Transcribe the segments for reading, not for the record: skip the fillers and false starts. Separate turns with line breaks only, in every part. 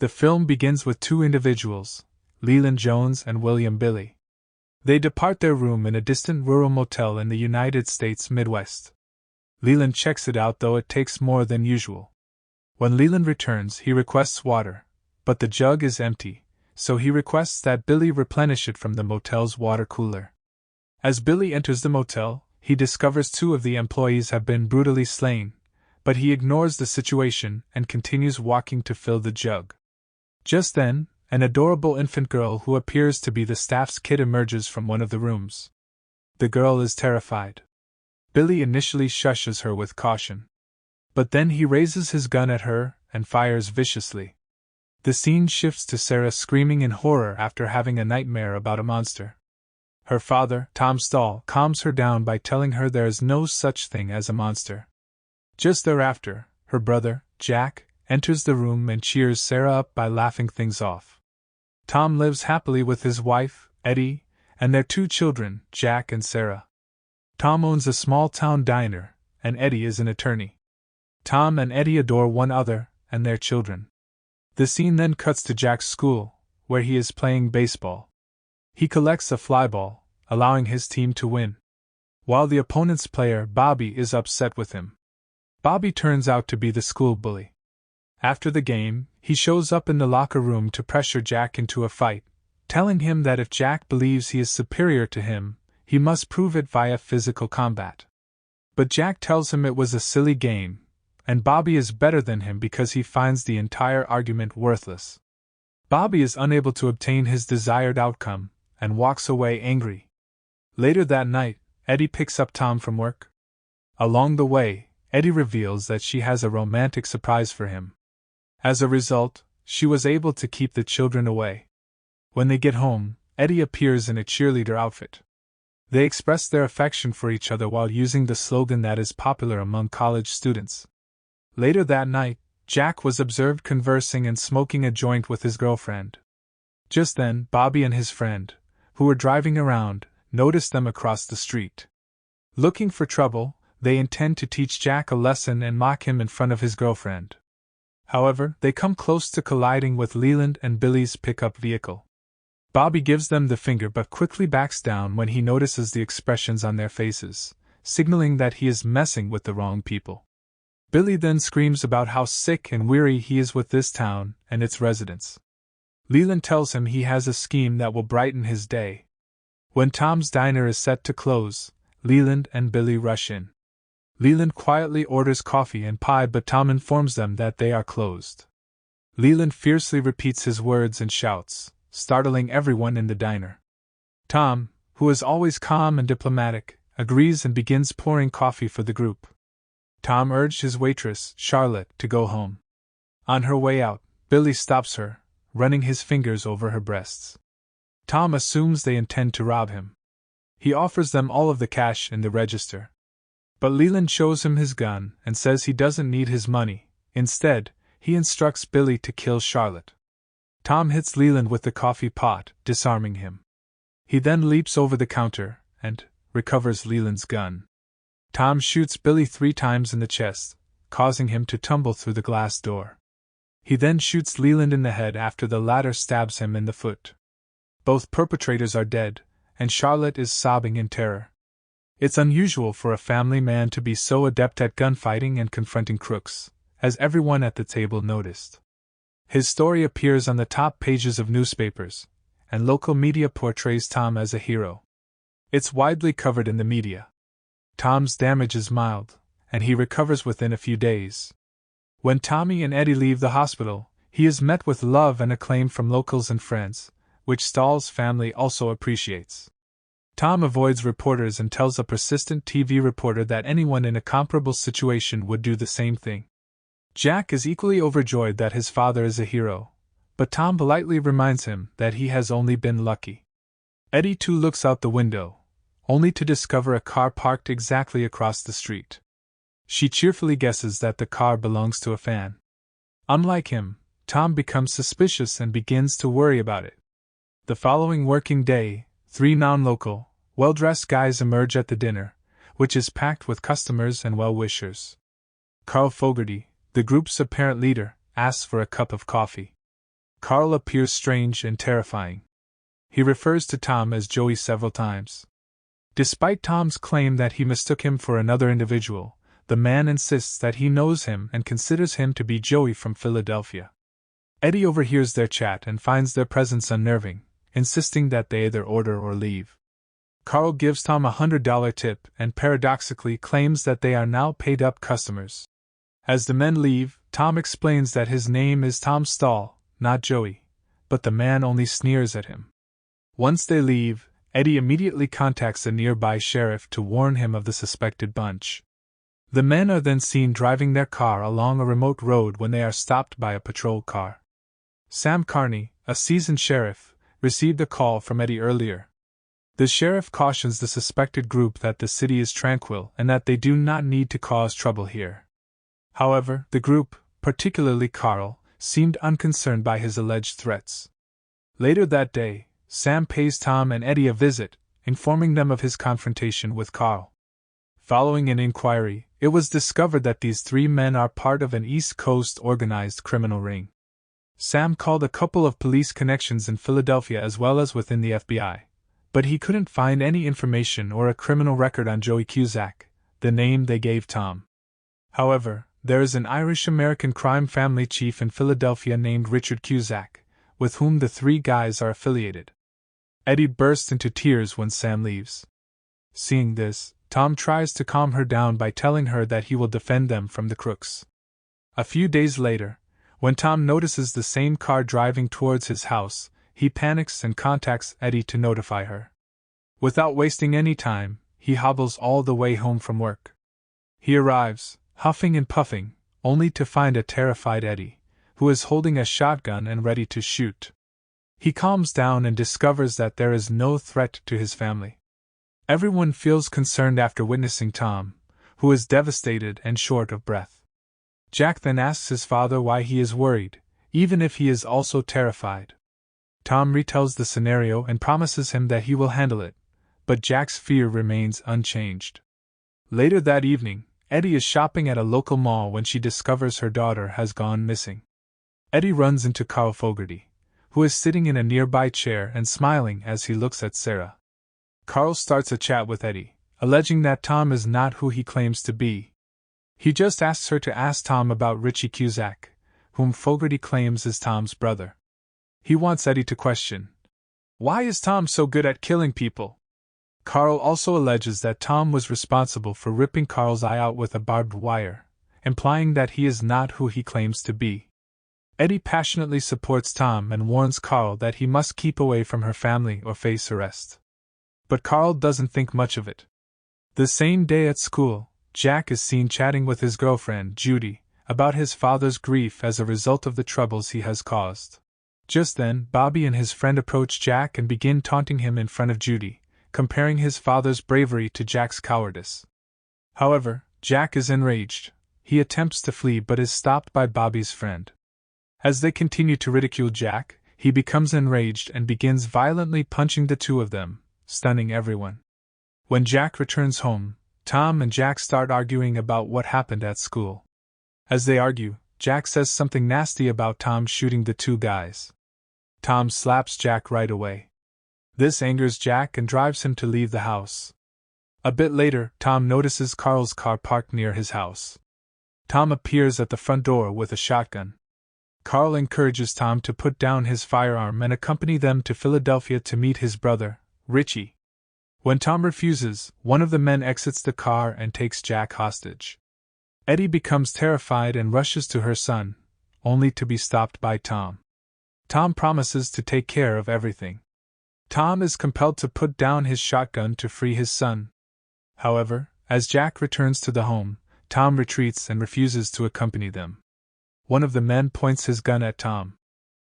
The film begins with two individuals, Leland Jones and William Billy. They depart their room in a distant rural motel in the United States Midwest. Leland checks it out, though it takes more than usual. When Leland returns, he requests water, but the jug is empty, so he requests that Billy replenish it from the motel's water cooler. As Billy enters the motel, he discovers two of the employees have been brutally slain, but he ignores the situation and continues walking to fill the jug. Just then, an adorable infant girl who appears to be the staff's kid emerges from one of the rooms. The girl is terrified. Billy initially shushes her with caution. But then he raises his gun at her and fires viciously. The scene shifts to Sarah screaming in horror after having a nightmare about a monster. Her father, Tom Stahl, calms her down by telling her there is no such thing as a monster. Just thereafter, her brother, Jack, enters the room and cheers Sarah up by laughing things off. Tom lives happily with his wife, Eddie, and their two children, Jack and Sarah. Tom owns a small-town diner, and Eddie is an attorney. Tom and Eddie adore one another and their children. The scene then cuts to Jack's school, where he is playing baseball. He collects a fly ball, allowing his team to win, while the opponent's player, Bobby, is upset with him. Bobby turns out to be the school bully. After the game, he shows up in the locker room to pressure Jack into a fight, telling him that if Jack believes he is superior to him, he must prove it via physical combat. But Jack tells him it was a silly game, and Bobby is better than him because he finds the entire argument worthless. Bobby is unable to obtain his desired outcome, and walks away angry. Later that night, Eddie picks up Tom from work. Along the way, Eddie reveals that she has a romantic surprise for him. As a result, she was able to keep the children away. When they get home, Eddie appears in a cheerleader outfit. They express their affection for each other while using the slogan that is popular among college students. Later that night, Jack was observed conversing and smoking a joint with his girlfriend. Just then, Bobby and his friend, who were driving around, noticed them across the street. Looking for trouble, they intend to teach Jack a lesson and mock him in front of his girlfriend. However, they come close to colliding with Leland and Billy's pickup vehicle. Bobby gives them the finger but quickly backs down when he notices the expressions on their faces, signaling that he is messing with the wrong people. Billy then screams about how sick and weary he is with this town and its residents. Leland tells him he has a scheme that will brighten his day. When Tom's diner is set to close, Leland and Billy rush in. Leland quietly orders coffee and pie, but Tom informs them that they are closed. Leland fiercely repeats his words and shouts, startling everyone in the diner. Tom, who is always calm and diplomatic, agrees and begins pouring coffee for the group. Tom urged his waitress, Charlotte, to go home. On her way out, Billy stops her, running his fingers over her breasts. Tom assumes they intend to rob him. He offers them all of the cash in the register. But Leland shows him his gun and says he doesn't need his money. Instead, he instructs Billy to kill Charlotte. Tom hits Leland with the coffee pot, disarming him. He then leaps over the counter and recovers Leland's gun. Tom shoots Billy 3 times in the chest, causing him to tumble through the glass door. He then shoots Leland in the head after the latter stabs him in the foot. Both perpetrators are dead, and Charlotte is sobbing in terror. It's unusual for a family man to be so adept at gunfighting and confronting crooks, as everyone at the table noticed. His story appears on the top pages of newspapers, and local media portrays Tom as a hero. It's widely covered in the media. Tom's damage is mild, and he recovers within a few days. When Tommy and Eddie leave the hospital, he is met with love and acclaim from locals and friends, which Stahl's family also appreciates. Tom avoids reporters and tells a persistent TV reporter that anyone in a comparable situation would do the same thing. Jack is equally overjoyed that his father is a hero, but Tom politely reminds him that he has only been lucky. Eddie too looks out the window, only to discover a car parked exactly across the street. She cheerfully guesses that the car belongs to a fan. Unlike him, Tom becomes suspicious and begins to worry about it. The following working day, 3 non-local, well-dressed guys emerge at the dinner, which is packed with customers and well-wishers. Carl Fogarty, the group's apparent leader, asks for a cup of coffee. Carl appears strange and terrifying. He refers to Tom as Joey several times. Despite Tom's claim that he mistook him for another individual, the man insists that he knows him and considers him to be Joey from Philadelphia. Eddie overhears their chat and finds their presence unnerving, insisting that they either order or leave. Carl gives Tom a $100 tip and paradoxically claims that they are now paid-up customers. As the men leave, Tom explains that his name is Tom Stahl, not Joey, but the man only sneers at him. Once they leave, Eddie immediately contacts a nearby sheriff to warn him of the suspected bunch. The men are then seen driving their car along a remote road when they are stopped by a patrol car. Sam Carney, a seasoned sheriff, received a call from Eddie earlier. The sheriff cautions the suspected group that the city is tranquil and that they do not need to cause trouble here. However, the group, particularly Carl, seemed unconcerned by his alleged threats. Later that day, Sam pays Tom and Eddie a visit, informing them of his confrontation with Carl. Following an inquiry, it was discovered that these three men are part of an East Coast organized criminal ring. Sam called a couple of police connections in Philadelphia as well as within the FBI, but he couldn't find any information or a criminal record on Joey Cusack, the name they gave Tom. However, there is an Irish-American crime family chief in Philadelphia named Richard Cusack, with whom the three guys are affiliated. Eddie bursts into tears when Sam leaves. Seeing this, Tom tries to calm her down by telling her that he will defend them from the crooks. A few days later, when Tom notices the same car driving towards his house, he panics and contacts Eddie to notify her. Without wasting any time, he hobbles all the way home from work. He arrives, huffing and puffing, only to find a terrified Eddie, who is holding a shotgun and ready to shoot. He calms down and discovers that there is no threat to his family. Everyone feels concerned after witnessing Tom, who is devastated and short of breath. Jack then asks his father why he is worried, even if he is also terrified. Tom retells the scenario and promises him that he will handle it, but Jack's fear remains unchanged. Later that evening, Eddie is shopping at a local mall when she discovers her daughter has gone missing. Eddie runs into Carl Fogarty, who is sitting in a nearby chair and smiling as he looks at Sarah. Carl starts a chat with Eddie, alleging that Tom is not who he claims to be. He just asks her to ask Tom about Richie Cusack, whom Fogarty claims is Tom's brother. He wants Eddie to question, "Why is Tom so good at killing people?" Carl also alleges that Tom was responsible for ripping Carl's eye out with a barbed wire, implying that he is not who he claims to be. Eddie passionately supports Tom and warns Carl that he must keep away from her family or face arrest. But Carl doesn't think much of it. The same day at school, Jack is seen chatting with his girlfriend, Judy, about his father's grief as a result of the troubles he has caused. Just then, Bobby and his friend approach Jack and begin taunting him in front of Judy, comparing his father's bravery to Jack's cowardice. However, Jack is enraged. He attempts to flee but is stopped by Bobby's friend. As they continue to ridicule Jack, he becomes enraged and begins violently punching the two of them, stunning everyone. When Jack returns home, Tom and Jack start arguing about what happened at school. As they argue, Jack says something nasty about Tom shooting the two guys. Tom slaps Jack right away. This angers Jack and drives him to leave the house. A bit later, Tom notices Carl's car parked near his house. Tom appears at the front door with a shotgun. Carl encourages Tom to put down his firearm and accompany them to Philadelphia to meet his brother, Richie. When Tom refuses, one of the men exits the car and takes Jack hostage. Eddie becomes terrified and rushes to her son, only to be stopped by Tom. Tom promises to take care of everything. Tom is compelled to put down his shotgun to free his son. However, as Jack returns to the home, Tom retreats and refuses to accompany them. One of the men points his gun at Tom.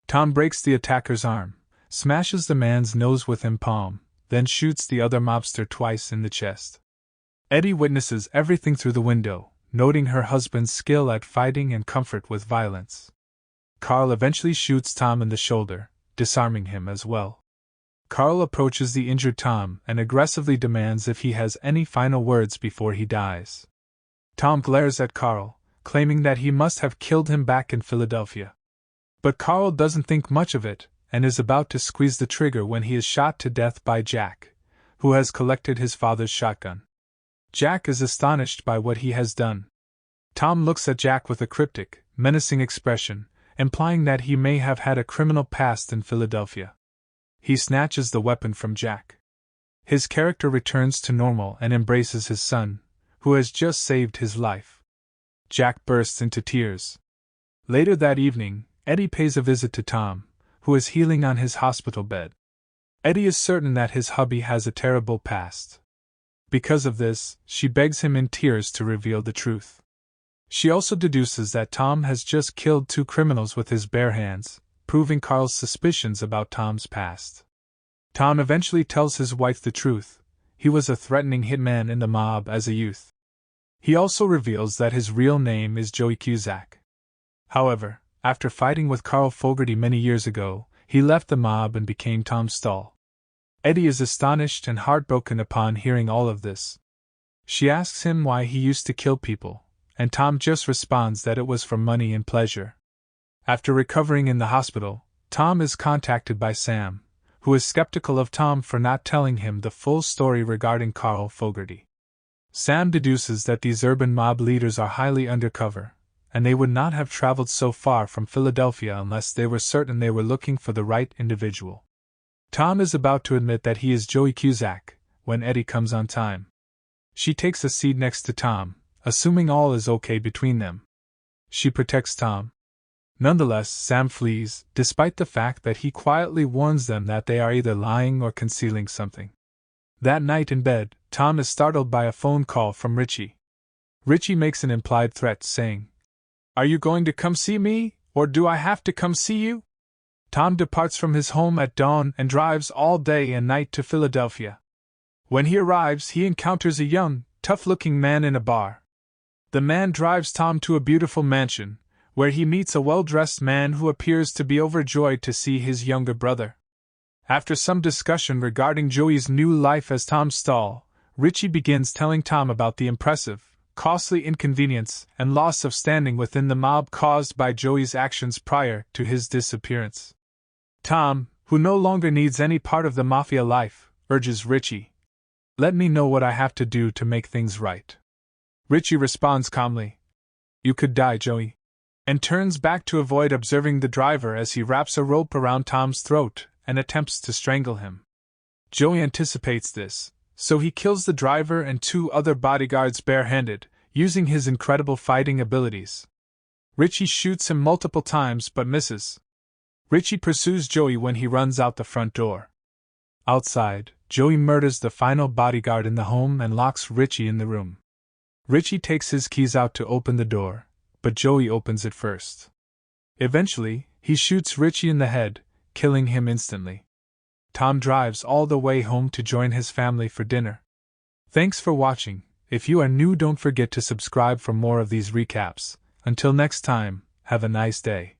Tom breaks the attacker's arm, smashes the man's nose with his palm, then shoots the other mobster twice in the chest. Eddie witnesses everything through the window, noting her husband's skill at fighting and comfort with violence. Carl eventually shoots Tom in the shoulder, disarming him as well. Carl approaches the injured Tom and aggressively demands if he has any final words before he dies. Tom glares at Carl, claiming that he must have killed him back in Philadelphia. But Carl doesn't think much of it, and is about to squeeze the trigger when he is shot to death by Jack, who has collected his father's shotgun. Jack is astonished by what he has done. Tom looks at Jack with a cryptic, menacing expression, implying that he may have had a criminal past in Philadelphia. He snatches the weapon from Jack. His character returns to normal and embraces his son, who has just saved his life. Jack bursts into tears. Later that evening, Eddie pays a visit to Tom, who is healing on his hospital bed. Eddie is certain that his hubby has a terrible past. Because of this, she begs him in tears to reveal the truth. She also deduces that Tom has just killed 2 criminals with his bare hands, proving Carl's suspicions about Tom's past. Tom eventually tells his wife the truth. He was a threatening hitman in the mob as a youth. He also reveals that his real name is Joey Cusack. However, after fighting with Carl Fogarty many years ago, he left the mob and became Tom Stahl. Eddie is astonished and heartbroken upon hearing all of this. She asks him why he used to kill people, and Tom just responds that it was for money and pleasure. After recovering in the hospital, Tom is contacted by Sam, who is skeptical of Tom for not telling him the full story regarding Carl Fogarty. Sam deduces that these urban mob leaders are highly undercover, and they would not have traveled so far from Philadelphia unless they were certain they were looking for the right individual. Tom is about to admit that he is Joey Cusack, when Eddie comes on time. She takes a seat next to Tom, assuming all is okay between them. She protects Tom. Nonetheless, Sam flees, despite the fact that he quietly warns them that they are either lying or concealing something. That night in bed, Tom is startled by a phone call from Richie. Richie makes an implied threat, saying, "Are you going to come see me, or do I have to come see you?" Tom departs from his home at dawn and drives all day and night to Philadelphia. When he arrives, he encounters a young, tough-looking man in a bar. The man drives Tom to a beautiful mansion, where he meets a well-dressed man who appears to be overjoyed to see his younger brother. After some discussion regarding Joey's new life as Tom Stahl, Richie begins telling Tom about the impressive, costly inconvenience and loss of standing within the mob caused by Joey's actions prior to his disappearance. Tom, who no longer needs any part of the mafia life, urges Richie, "Let me know what I have to do to make things right." Richie responds calmly, "You could die, Joey," and turns back to avoid observing the driver as he wraps a rope around Tom's throat and attempts to strangle him. Joey anticipates this, so he kills the driver and 2 other bodyguards barehanded, using his incredible fighting abilities. Richie shoots him multiple times but misses. Richie pursues Joey when he runs out the front door. Outside, Joey murders the final bodyguard in the home and locks Richie in the room. Richie takes his keys out to open the door, but Joey opens it first. Eventually, he shoots Richie in the head, killing him instantly. Tom drives all the way home to join his family for dinner. Thanks for watching. If you are new, don't forget to subscribe for more of these recaps. Until next time, have a nice day.